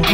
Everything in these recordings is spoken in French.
Et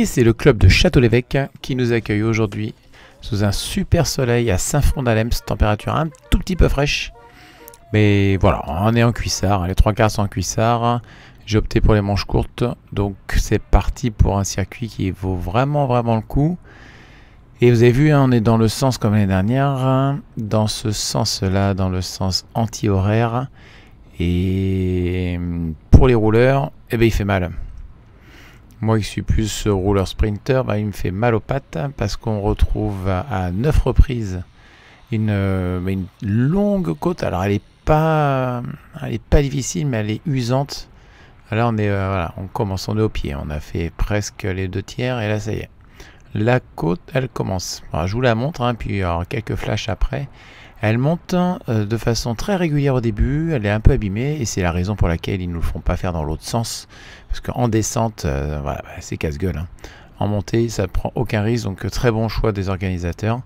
c'est le club de Château-l'Évêque qui nous accueille aujourd'hui sous un super soleil à Saint-Front-d'Allems, température un tout petit peu fraîche. Mais voilà, on est en cuissard, les trois quarts sont en cuissard. J'ai opté pour les manches courtes, donc c'est parti pour un circuit qui vaut vraiment le coup. Et vous avez vu, hein, on est dans le sens comme l'année dernière, dans ce sens-là, dans le sens anti-horaire. Et pour les rouleurs, eh ben, il fait mal. Moi qui suis plus rouleur sprinter, il me fait mal aux pattes parce qu'on retrouve à 9 reprises une longue côte. Alors elle est pas difficile, mais elle est usante. Là on est voilà, on commence, on est au pied. On a fait presque les 2 tiers et là ça y est. La côte, elle commence. Alors, je vous la montre, hein, puis alors, quelques flashs après. Elle monte de façon très régulière au début, elle est un peu abîmée et c'est la raison pour laquelle ils ne nous le font pas faire dans l'autre sens. Parce qu'en descente, voilà, c'est casse-gueule. Hein. En montée, ça ne prend aucun risque, donc très bon choix des organisateurs.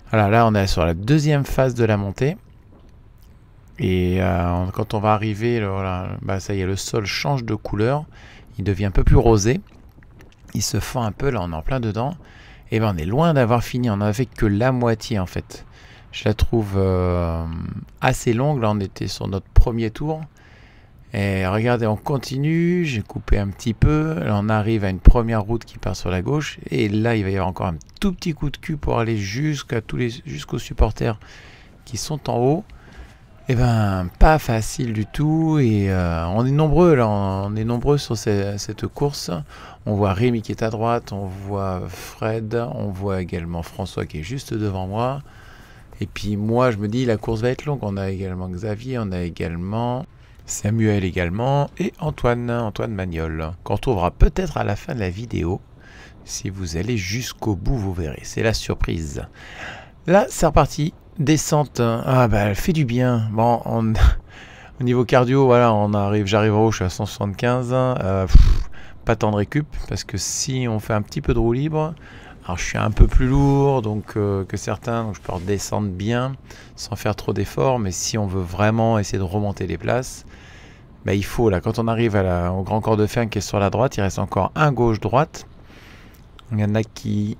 Voilà, là on est sur la deuxième phase de la montée. Et quand on va arriver, voilà, ça y est, le sol change de couleur, il devient un peu plus rosé. Il se fend un peu, là on est en plein dedans. Et on est loin d'avoir fini, on n'a fait que la moitié en fait. Je la trouve assez longue. Là, on était sur notre premier tour. Et regardez, on continue. J'ai coupé un petit peu. Là, on arrive à une première route qui part sur la gauche. Et là, il va y avoir encore un tout petit coup de cul pour aller jusqu'aux supporters qui sont en haut. Et pas facile du tout. Et on est nombreux, là. On est nombreux sur cette course. On voit Rémi qui est à droite. On voit Fred. On voit également François qui est juste devant moi. Et puis moi, je me dis, la course va être longue. On a également Xavier, on a également Samuel également, et Antoine Magnol, qu'on retrouvera peut-être à la fin de la vidéo. Si vous allez jusqu'au bout, vous verrez. C'est la surprise. Là, c'est reparti. Descente. Elle fait du bien. Bon, au niveau cardio, voilà, j'arrive en haut, je suis à 175. Pas tant de récup, parce que si on fait un petit peu de roue libre... Alors je suis un peu plus lourd que certains, donc je peux redescendre bien sans faire trop d'efforts, mais si on veut vraiment essayer de remonter les places, il faut, là, quand on arrive au grand corps de ferme qui est sur la droite, il reste encore un gauche-droite. Il y en a qui,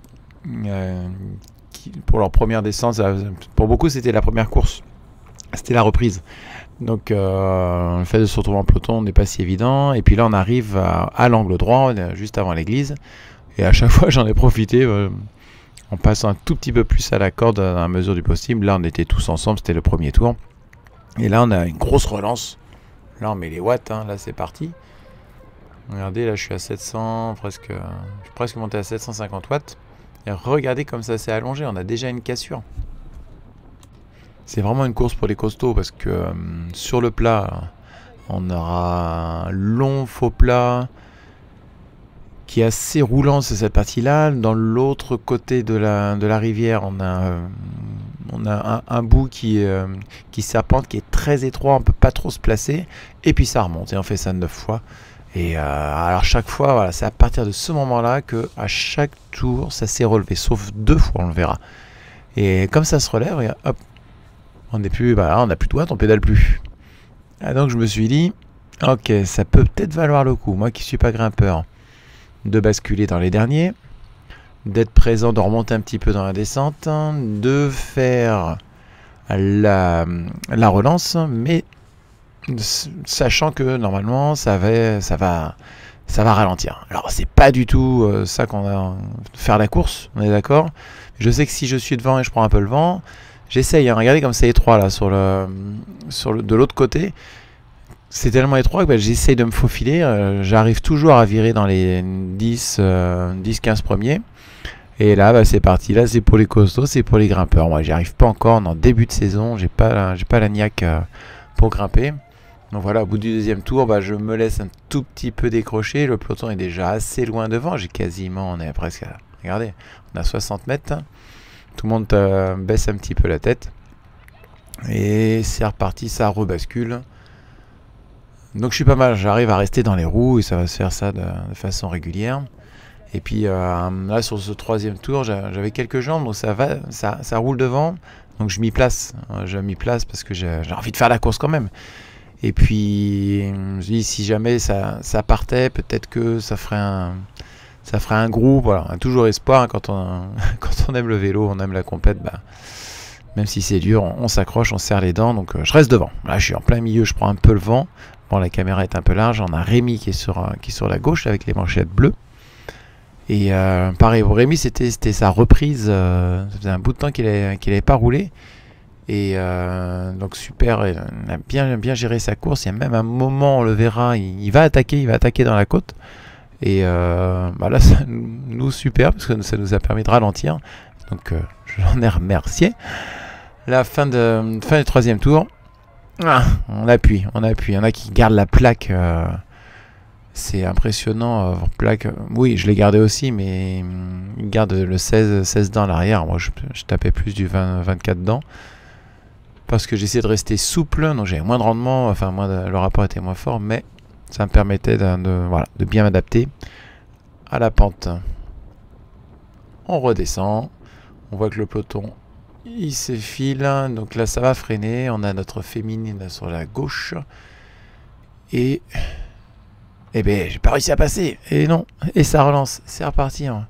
pour leur première descente, pour beaucoup c'était la première course, c'était la reprise. Donc le fait de se retrouver en peloton n'est pas si évident, et puis là on arrive à l'angle droit, juste avant l'église. Et à chaque fois, j'en ai profité en passant un tout petit peu plus à la corde à la mesure du possible. Là, on était tous ensemble, c'était le premier tour. Et là, on a une grosse relance. Là, on met les watts, hein. Là, c'est parti. Regardez, là, je suis à 700, je suis presque monté à 750 watts. Et regardez comme ça s'est allongé, on a déjà une cassure. C'est vraiment une course pour les costauds parce que sur le plat, on aura un long faux plat qui est assez roulant, c'est cette partie-là. Dans l'autre côté de la rivière, on a un bout qui serpente, qui est très étroit, on ne peut pas trop se placer. Et puis ça remonte, et on fait ça 9 fois. Et alors chaque fois, voilà, c'est à partir de ce moment-là que à chaque tour, ça s'est relevé, sauf 2 fois, on le verra. Et comme ça se relève, regarde, hop, on n'a plus de droite, on pédale plus. Ah, donc je me suis dit, ok, ça peut peut-être valoir le coup, moi qui suis pas grimpeur, de basculer dans les derniers, d'être présent, de remonter un petit peu dans la descente, de faire la relance, mais sachant que normalement ça va ralentir. Alors c'est pas du tout ça qu'on va faire la course, on est d'accord. Je sais que si je suis devant et je prends un peu le vent, j'essaye, hein, regardez comme c'est étroit là de l'autre côté. C'est tellement étroit que j'essaye de me faufiler. J'arrive toujours à virer dans les 10-15 premiers. Et là, c'est parti. Là, c'est pour les costauds, c'est pour les grimpeurs. Moi, j'y arrive pas encore. En début de saison, j'ai pas la niaque pour grimper. Donc voilà, au bout du deuxième tour, je me laisse un tout petit peu décrocher. Le peloton est déjà assez loin devant. On est presque, regardez, on a 60 mètres. Tout le monde baisse un petit peu la tête. Et c'est reparti, ça rebascule. Donc je suis pas mal, j'arrive à rester dans les roues et ça va se faire ça de façon régulière. Et puis là sur ce troisième tour, j'avais quelques jambes, donc ça va, ça roule devant. Donc je m'y place, parce que j'ai envie de faire la course quand même. Et puis je me dis si jamais ça partait, peut-être que ça ferait un groupe. Voilà, on a toujours espoir hein, quand on aime le vélo, on aime la compète. Même si c'est dur, on s'accroche, on serre les dents. Donc je reste devant. Là je suis en plein milieu, je prends un peu le vent. Bon, la caméra est un peu large. On a Rémi qui est sur la gauche avec les manchettes bleues. Et pareil, Rémi, c'était sa reprise. Ça faisait un bout de temps qu'il n'avait pas roulé. Et donc super, il a bien géré sa course. Il y a même un moment, on le verra, il va attaquer dans la côte. Et là, ça nous super, parce que ça nous a permis de ralentir. Donc je l'en ai remercié. La fin du troisième tour. On appuie. Il y en a qui gardent la plaque. C'est impressionnant. Plaque. Oui, je l'ai gardé aussi, mais ils gardent le 16 dents à l'arrière. Moi, je tapais plus du 24 dents. Parce que j'essayais de rester souple, donc j'avais moins de rendement. Enfin, le rapport était moins fort, mais ça me permettait de bien m'adapter à la pente. On redescend. On voit que le peloton il s'effile, donc là ça va freiner. On a notre féminine sur la gauche et ben j'ai pas réussi à passer et non, et ça relance, c'est reparti hein.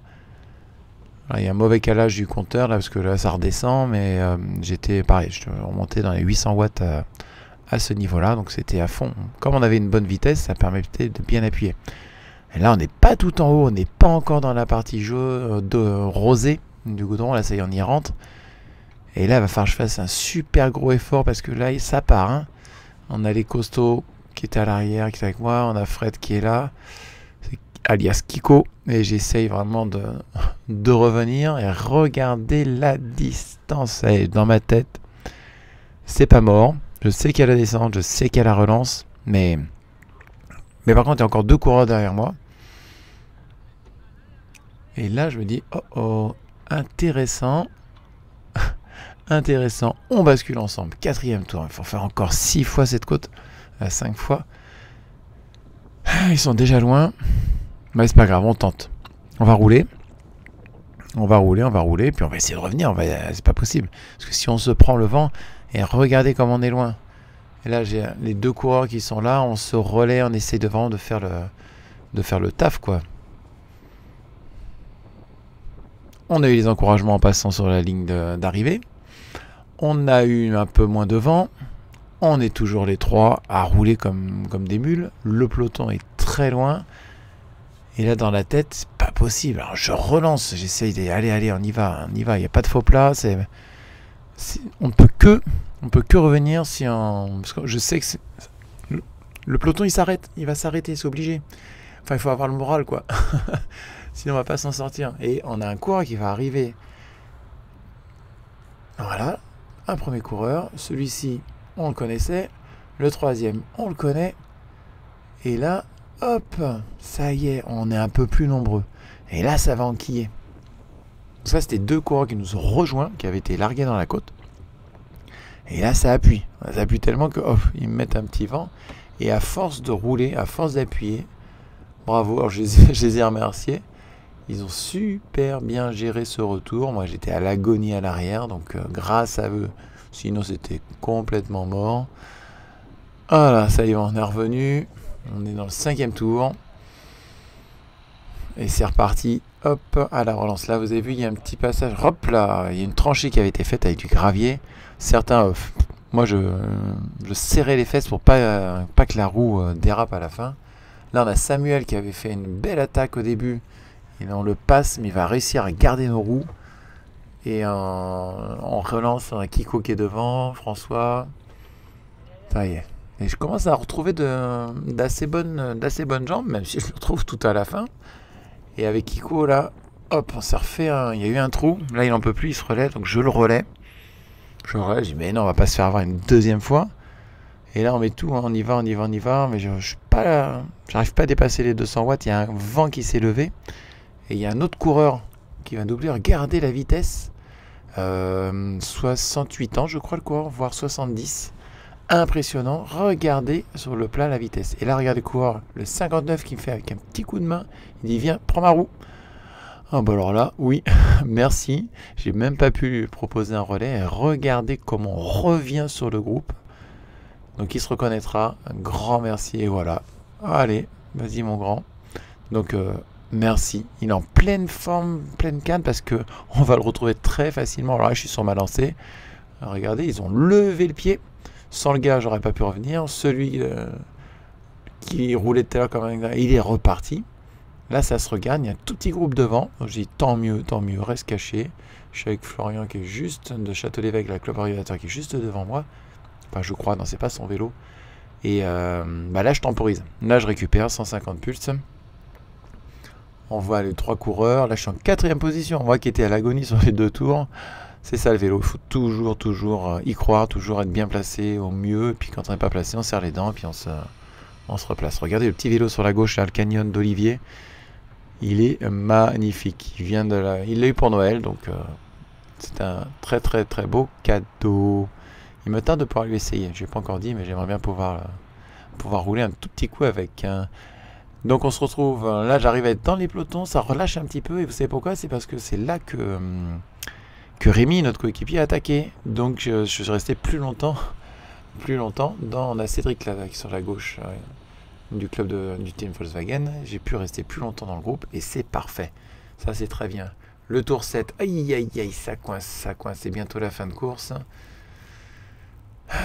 Il y a un mauvais calage du compteur là parce que là ça redescend, mais j'étais pareil, je remontais dans les 800 watts à ce niveau là, donc c'était à fond. Comme on avait une bonne vitesse, ça permettait de bien appuyer. Et là on n'est pas tout en haut, on n'est pas encore dans la partie rosée du goudron, là ça y est on y rentre. Et là, il va falloir que je fasse un super gros effort parce que là, ça part. Hein. On a les costauds qui étaient à l'arrière, qui étaient avec moi. On a Fred qui est là, alias Kiko. Et j'essaye vraiment de revenir et regarder la distance. Allez, dans ma tête, c'est pas mort. Je sais qu'il y a la descente, je sais qu'il y a la relance. Mais par contre, il y a encore 2 coureurs derrière moi. Et là, je me dis, oh, intéressant. Intéressant, on bascule ensemble, 4e tour, il faut faire encore 6 fois cette côte, 5 fois. Ils sont déjà loin, mais c'est pas grave, on tente. On va rouler, puis on va essayer de revenir, c'est pas possible. Parce que si on se prend le vent, et regardez comme on est loin. Et là j'ai les 2 coureurs qui sont là, on se relaie, on essaie de faire le taf quoi. On a eu les encouragements en passant sur la ligne d'arrivée. On a eu un peu moins de vent. On est toujours les 3 à rouler comme des mules. Le peloton est très loin. Et là, dans la tête, c'est pas possible. Alors, je relance. J'essaye allez, on y va. Il n'y a pas de faux plat. On ne peut que revenir si on... Parce que je sais que le peloton, il s'arrête. Il va s'arrêter, c'est obligé. Enfin, il faut avoir le moral, quoi. Sinon, on va pas s'en sortir. Et on a un coureur qui va arriver. Voilà. Un premier coureur, celui-ci on le connaissait, le 3e on le connaît, et là hop, ça y est, on est un peu plus nombreux, et là ça va enquiller. Ça c'était 2 coureurs qui nous ont rejoints, qui avaient été largués dans la côte, et là ça appuie tellement que ils me mettent un petit vent, et à force de rouler, à force d'appuyer, bravo, alors je les ai remerciés. Ils ont super bien géré ce retour. Moi, j'étais à l'agonie à l'arrière, donc grâce à eux. Sinon, c'était complètement mort. Voilà, ça y est, on est revenu. On est dans le 5e tour. Et c'est reparti. Hop, à la relance. Là, vous avez vu, il y a un petit passage. Hop là, il y a une tranchée qui avait été faite avec du gravier. Certains, moi, je serrais les fesses pour pas que la roue dérape à la fin. Là, on a Samuel qui avait fait une belle attaque au début. Et là, on le passe, mais il va réussir à garder nos roues. Et on relance, on a Kiko qui est devant, François. Ça y est. Et je commence à retrouver d'assez bonnes jambes, même si je le retrouve tout à la fin. Et avec Kiko, là, hop, on s'est refait. Il y a eu un trou. Là, il n'en peut plus, il se relève, donc je le relais. Je dis, mais non, on va pas se faire avoir une 2e fois. Et là, on met tout, on y va. Mais j'arrive pas à dépasser les 200 watts. Il y a un vent qui s'est levé. Et il y a un autre coureur qui va doubler. Regardez la vitesse. 68 ans, je crois, le coureur, voire 70. Impressionnant. Regardez sur le plat la vitesse. Et là, regardez le coureur, le 59 qui me fait avec un petit coup de main. Il dit, viens, prends ma roue. Ah bah alors là, oui, merci. J'ai même pas pu lui proposer un relais. Et regardez comment on revient sur le groupe. Donc il se reconnaîtra. Un grand merci. Et voilà. Allez, vas-y mon grand. Donc merci. Il est en pleine forme, pleine canne parce que on va le retrouver très facilement. Alors là, je suis sur ma lancée. Alors, regardez, ils ont levé le pied. Sans le gars, j'aurais pas pu revenir. Celui qui roulait tout à l'heure comme un gars, il est reparti. Là, ça se regarde. Il y a un tout petit groupe devant. Donc, je dis tant mieux, reste caché. Je suis avec Florian qui est juste de Château-l'Évêque, la club organisateur qui est juste devant moi. Enfin, je crois, non, c'est pas son vélo. Et bah là, je temporise. Là, je récupère 150 pulses. On voit les 3 coureurs. Là, je suis en 4e position. Moi qui étais à l'agonie sur les 2 tours. C'est ça le vélo. Il faut toujours y croire, toujours être bien placé au mieux. Et puis quand on n'est pas placé, on serre les dents. Puis on se replace. Regardez le petit vélo sur la gauche, là, le canyon d'Olivier. Il est magnifique. Il l'a eu pour Noël. Donc c'est un très très très beau cadeau. Il me tarde de pouvoir lui essayer. Je ne l'ai pas encore dit, mais j'aimerais bien pouvoir rouler un tout petit coup avec un... Donc on se retrouve, là j'arrive à être dans les pelotons, ça relâche un petit peu, et vous savez pourquoi? C'est parce que c'est là que Rémi, notre coéquipier, a attaqué. Donc je suis resté plus longtemps on a Cédric là sur la gauche du club du team Volkswagen. J'ai pu rester plus longtemps dans le groupe, et c'est parfait. Ça c'est très bien. Le tour 7, aïe aïe aïe, ça coince, c'est bientôt la fin de course.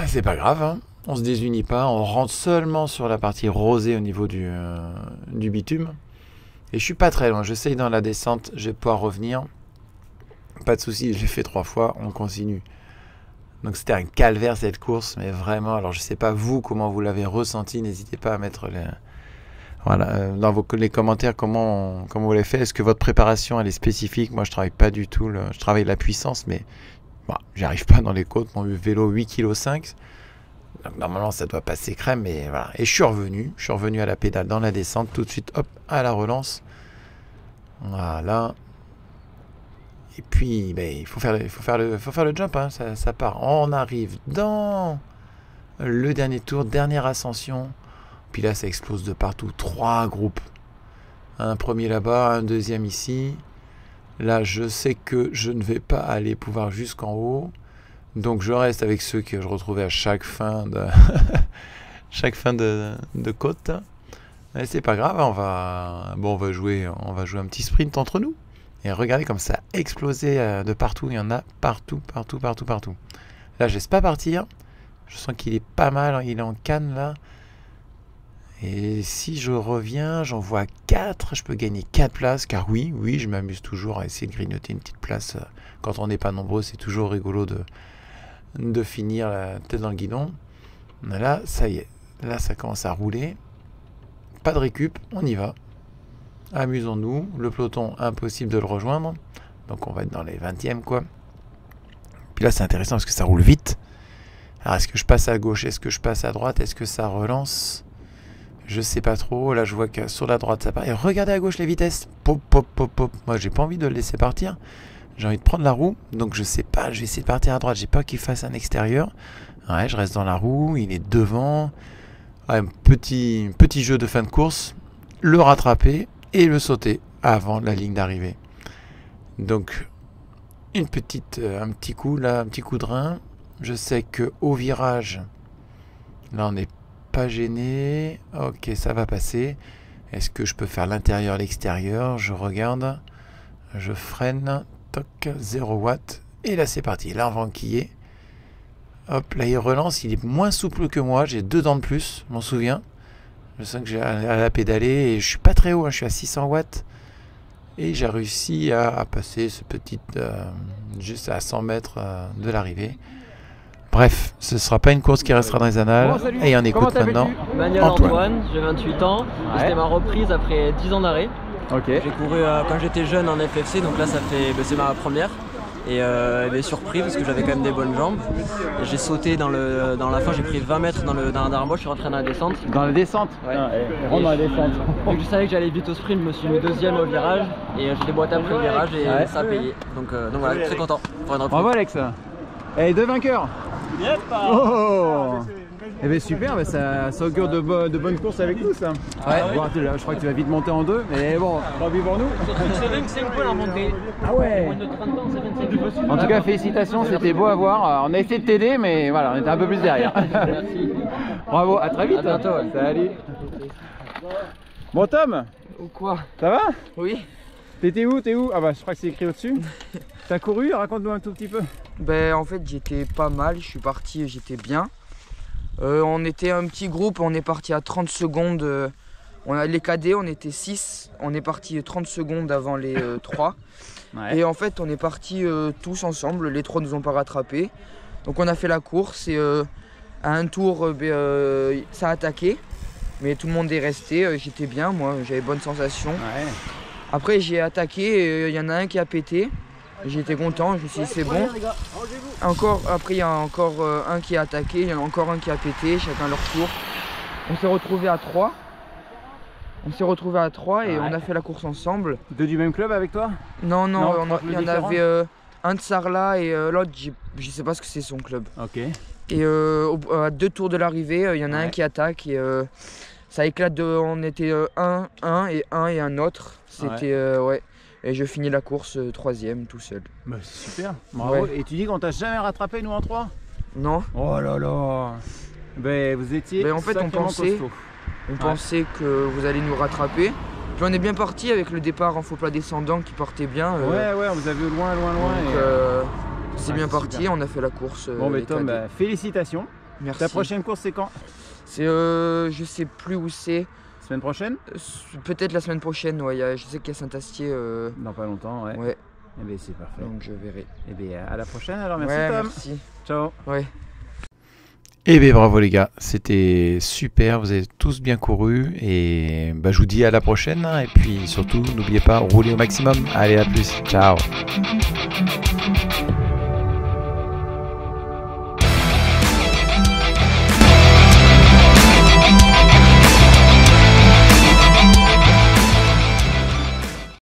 C'est pas grave, hein. On se désunit pas, on rentre seulement sur la partie rosée au niveau du bitume. Et je suis pas très loin, j'essaye dans la descente, je vais pouvoir revenir. Pas de souci, je l'ai fait 3 fois, on continue. Donc c'était un calvaire cette course, mais vraiment, alors je sais pas vous comment vous l'avez ressenti, n'hésitez pas à mettre dans les commentaires comment vous l'avez fait. Est-ce que votre préparation elle est spécifique? Moi je travaille pas du tout, je travaille la puissance, mais bon, j'arrive pas dans les côtes, mon vélo 8,5 kg. Donc normalement ça doit passer crème, mais voilà. Et je suis revenu à la pédale dans la descente, tout de suite hop à la relance. Voilà. Et puis ben, il faut faire le jump, hein. Ça part. On arrive dans le dernier tour, dernière ascension. Puis là ça explose de partout. 3 groupes. Un premier là-bas, un deuxième ici. Là je sais que je ne vais pas aller pouvoir jusqu'en haut. Donc je reste avec ceux que je retrouvais à chaque fin de côte. Mais c'est pas grave, on va jouer un petit sprint entre nous. Et regardez comme ça a explosé de partout, il y en a partout. Là je laisse pas partir. Je sens qu'il est pas mal, il est en canne là. Et si je reviens, j'en vois 4, je peux gagner 4 places, car oui, je m'amuse toujours à essayer de grignoter une petite place. Quand on n'est pas nombreux, c'est toujours rigolo de finir la tête dans le guidon. Là, ça y est. Là, ça commence à rouler. Pas de récup, on y va. Amusons-nous. Le peloton, impossible de le rejoindre. Donc, on va être dans les 20e, quoi. Puis là, c'est intéressant parce que ça roule vite. Alors, est-ce que je passe à gauche? Est-ce que je passe à droite? Est-ce que ça relance? Je sais pas trop. Là, je vois que sur la droite, ça part. Et regardez à gauche les vitesses. Pop, pop, pop, pop. Moi, j'ai pas envie de le laisser partir. J'ai envie de prendre la roue, donc je sais pas, je vais essayer de partir à droite, j'ai peur qu'il fasse un extérieur. Ouais, je reste dans la roue, il est devant. Ouais, petit jeu de fin de course, le rattraper et le sauter avant la ligne d'arrivée. Donc, un petit coup là, un petit coup de rein. Je sais que au virage, là on n'est pas gêné. Ok, ça va passer. Est-ce que je peux faire l'intérieur, l'extérieur? Je regarde, je freine. 0 watts et là c'est parti, là on va enquiller. Hop, là il relance, il est moins souple que moi, j'ai 2 dents de plus, je m'en souviens. Je sens que j'ai à la pédaler et je suis pas très haut, hein, je suis à 600 watts et j'ai réussi à passer ce petit juste à 100 mètres de l'arrivée. Bref, ce sera pas une course qui restera dans les annales. Bon, et on écoute maintenant Antoine, j'ai 28 ans, ouais. C'était ma reprise après 10 ans d'arrêt. Okay. J'ai couru quand j'étais jeune en FFC, donc là c'est ma première. et ben, surpris parce que j'avais quand même des bonnes jambes. J'ai sauté dans la fin, j'ai pris 20 mètres dans la dernière boîte, je suis rentré dans la descente. Dans la descente? Ouais. Rentre dans la descente. Donc je savais que j'allais vite au sprint, je me suis mis deuxième au virage et j'ai déboîté après le virage et ça a payé. Donc voilà, très content. Bravo Alex. Et deux vainqueurs. Oh. Eh bien super, ça augure de bonnes courses avec nous ça. Ouais. Bon, je crois que tu vas vite monter en deux, mais bon, tant pis pour nous. C'est 25 points la montée. Ah ouais. Moins de 30 ans, c'est 25 points. En tout cas, félicitations, c'était beau à voir. On a essayé de t'aider, mais voilà, on était un peu plus derrière. Merci. Bravo, à très vite. À bientôt. Ouais. Salut. Bon Tom, Ou quoi? ça va? Oui. T'étais où? Ah bah je crois que c'est écrit au-dessus. T'as couru? Raconte-nous un tout petit peu. Ben en fait j'étais pas mal, je suis parti, j'étais bien. On était un petit groupe, on est parti à 30 secondes. On a les cadets, on était 6, on est parti 30 secondes avant les 3. Ouais. Et en fait on est partis tous ensemble, les 3 nous ont pas rattrapés. Donc on a fait la course et à un tour ça a attaqué. Mais tout le monde est resté, j'étais bien, moi j'avais bonne sensation. Ouais. Après j'ai attaqué et il y en a un qui a pété. J'étais content, je me suis dit c'est bon. Après il y a encore un qui a attaqué, il y en a encore un qui a pété, chacun leur tour. On s'est retrouvés à 3. Et on a fait la course ensemble. Deux du même club avec toi? Non, il y en différents. avait un de Sarlat et l'autre, je sais pas ce que c'est son club. Ok. Et à 2 tours de l'arrivée, il y en a un qui attaque et ça éclate on était 1 et un autre. C'était ouais. Et je finis la course 3ème tout seul. Bah, c'est super, bravo. Ouais. Et tu dis qu'on t'a jamais rattrapé nous en 3? Non. Oh là là. Ben vous étiez Ben, en fait, on pensait que vous allez nous rattraper. Puis on est bien parti avec le départ en faux plat descendant qui partait bien. Ouais, on vous a vu loin. Donc, c'est bien c'est parti, super. on a fait la course. Bon, mais les Tom, cadets. félicitations. Merci. Ta prochaine course, c'est quand? C'est, je sais plus où c'est. Semaine prochaine? Peut-être la semaine prochaine, ouais. Je sais qu'il y a Saint-Astier. Dans pas longtemps, ouais. Ouais, Eh bien, c'est parfait. donc je verrai. Eh bien, à la prochaine alors, merci Ouais, Tom. merci. Ciao. Ouais. Eh bien, bravo les gars, c'était super, vous avez tous bien couru et bah, je vous dis à la prochaine. Et puis surtout, n'oubliez pas, roulez au maximum. Allez, à plus, ciao.